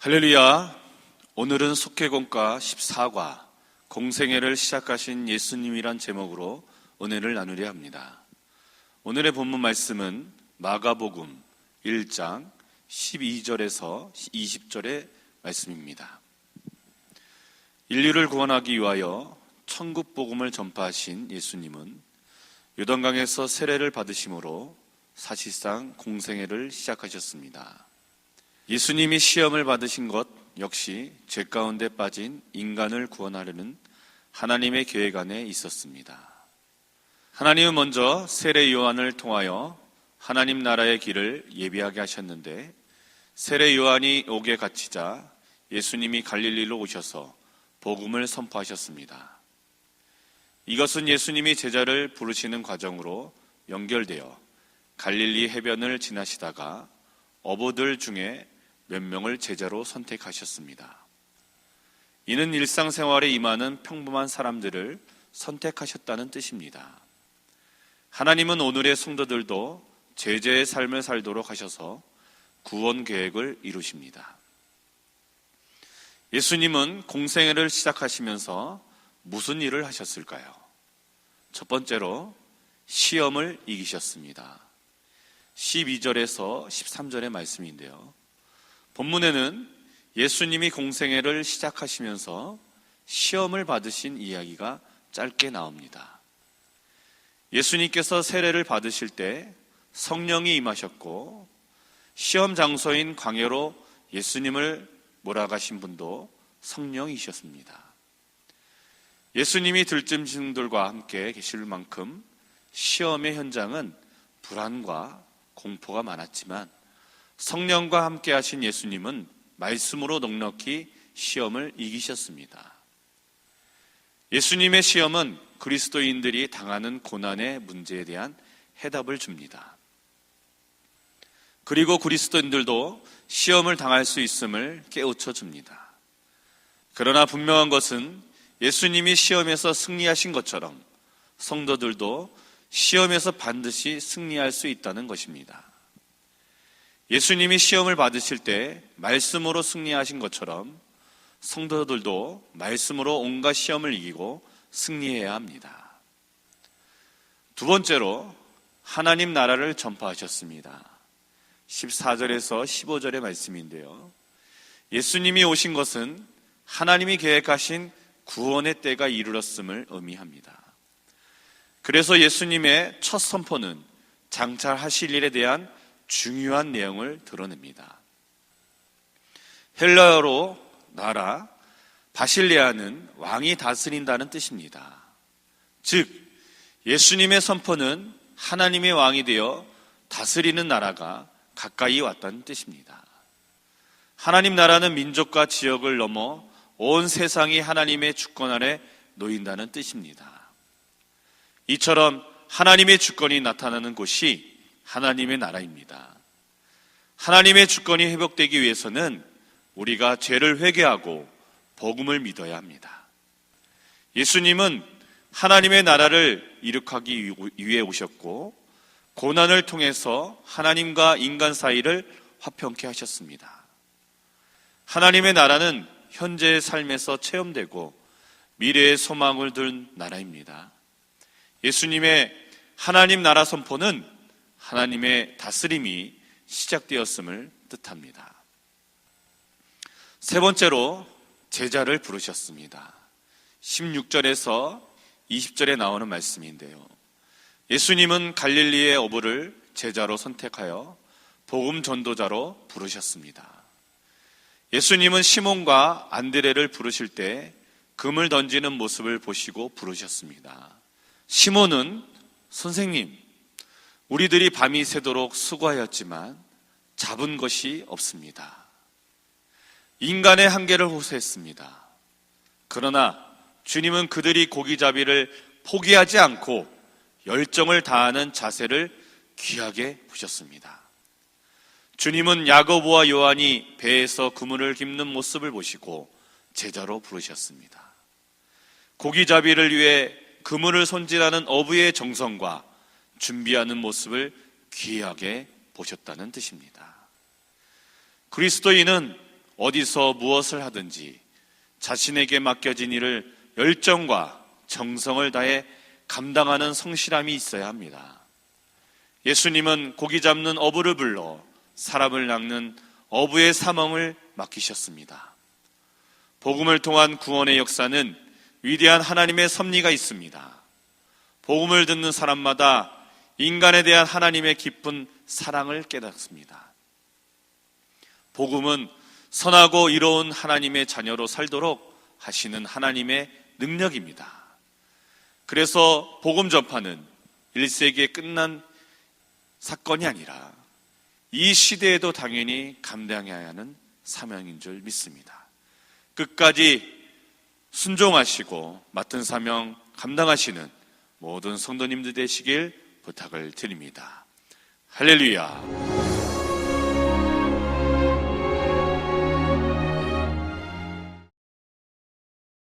할렐루야. 오늘은 속회공과 14과 공생애를 시작하신 예수님이란 제목으로 은혜를 나누려 합니다. 오늘의 본문 말씀은 마가복음 1장 12절에서 20절의 말씀입니다. 인류를 구원하기 위하여 천국 복음을 전파하신 예수님은 요단강에서 세례를 받으심으로 사실상 공생애를 시작하셨습니다. 예수님이 시험을 받으신 것 역시 죄 가운데 빠진 인간을 구원하려는 하나님의 계획 안에 있었습니다. 하나님은 먼저 세례 요한을 통하여 하나님 나라의 길을 예비하게 하셨는데, 세례 요한이 옥에 갇히자 예수님이 갈릴리로 오셔서 복음을 선포하셨습니다. 이것은 예수님이 제자를 부르시는 과정으로 연결되어 갈릴리 해변을 지나시다가 어부들 중에 몇 명을 제자로 선택하셨습니다. 이는 일상생활에 임하는 평범한 사람들을 선택하셨다는 뜻입니다. 하나님은 오늘의 성도들도 제자의 삶을 살도록 하셔서 구원 계획을 이루십니다. 예수님은 공생애를 시작하시면서 무슨 일을 하셨을까요? 첫 번째로 시험을 이기셨습니다. 12절에서 13절의 말씀인데요. 본문에는 예수님이 공생애를 시작하시면서 시험을 받으신 이야기가 짧게 나옵니다. 예수님께서 세례를 받으실 때 성령이 임하셨고, 시험 장소인 광야로 예수님을 몰아가신 분도 성령이셨습니다. 예수님이 들짐승들과 함께 계실 만큼 시험의 현장은 불안과 공포가 많았지만, 성령과 함께 하신 예수님은 말씀으로 넉넉히 시험을 이기셨습니다. 예수님의 시험은 그리스도인들이 당하는 고난의 문제에 대한 해답을 줍니다. 그리고 그리스도인들도 시험을 당할 수 있음을 깨우쳐 줍니다. 그러나 분명한 것은 예수님이 시험에서 승리하신 것처럼 성도들도 시험에서 반드시 승리할 수 있다는 것입니다. 예수님이 시험을 받으실 때 말씀으로 승리하신 것처럼 성도들도 말씀으로 온갖 시험을 이기고 승리해야 합니다. 두 번째로 하나님 나라를 전파하셨습니다. 14절에서 15절의 말씀인데요. 예수님이 오신 것은 하나님이 계획하신 구원의 때가 이르렀음을 의미합니다. 그래서 예수님의 첫 선포는 장차 하실 일에 대한 중요한 내용을 드러냅니다. 헬라어로 나라, 바실레아는 왕이 다스린다는 뜻입니다. 즉, 예수님의 선포는 하나님의 왕이 되어 다스리는 나라가 가까이 왔다는 뜻입니다. 하나님 나라는 민족과 지역을 넘어 온 세상이 하나님의 주권 아래 놓인다는 뜻입니다. 이처럼 하나님의 주권이 나타나는 곳이 하나님의 나라입니다. 하나님의 주권이 회복되기 위해서는 우리가 죄를 회개하고 복음을 믿어야 합니다. 예수님은 하나님의 나라를 이룩하기 위해 오셨고, 고난을 통해서 하나님과 인간 사이를 화평케 하셨습니다. 하나님의 나라는 현재의 삶에서 체험되고 미래의 소망을 둔 나라입니다. 예수님의 하나님 나라 선포는 하나님의 다스림이 시작되었음을 뜻합니다. 세 번째로 제자를 부르셨습니다. 16절에서 20절에 나오는 말씀인데요. 예수님은 갈릴리의 어부를 제자로 선택하여 복음 전도자로 부르셨습니다. 예수님은 시몬과 안드레를 부르실 때 금을 던지는 모습을 보시고 부르셨습니다. 시몬은 선생님, 우리들이 밤이 새도록 수고하였지만 잡은 것이 없습니다. 인간의 한계를 호소했습니다. 그러나 주님은 그들이 고기잡이를 포기하지 않고 열정을 다하는 자세를 귀하게 보셨습니다. 주님은 야고보와 요한이 배에서 그물을 깁는 모습을 보시고 제자로 부르셨습니다. 고기잡이를 위해 그물을 손질하는 어부의 정성과 준비하는 모습을 귀하게 보셨다는 뜻입니다. 그리스도인은 어디서 무엇을 하든지 자신에게 맡겨진 일을 열정과 정성을 다해 감당하는 성실함이 있어야 합니다. 예수님은 고기 잡는 어부를 불러 사람을 낚는 어부의 사명을 맡기셨습니다. 복음을 통한 구원의 역사는 위대한 하나님의 섭리가 있습니다. 복음을 듣는 사람마다 인간에 대한 하나님의 깊은 사랑을 깨닫습니다. 복음은 선하고 이로운 하나님의 자녀로 살도록 하시는 하나님의 능력입니다. 그래서 복음 전파는 1세기에 끝난 사건이 아니라 이 시대에도 당연히 감당해야 하는 사명인 줄 믿습니다. 끝까지 순종하시고 맡은 사명 감당하시는 모든 성도님들 되시길 부탁을 드립니다. 할렐루야.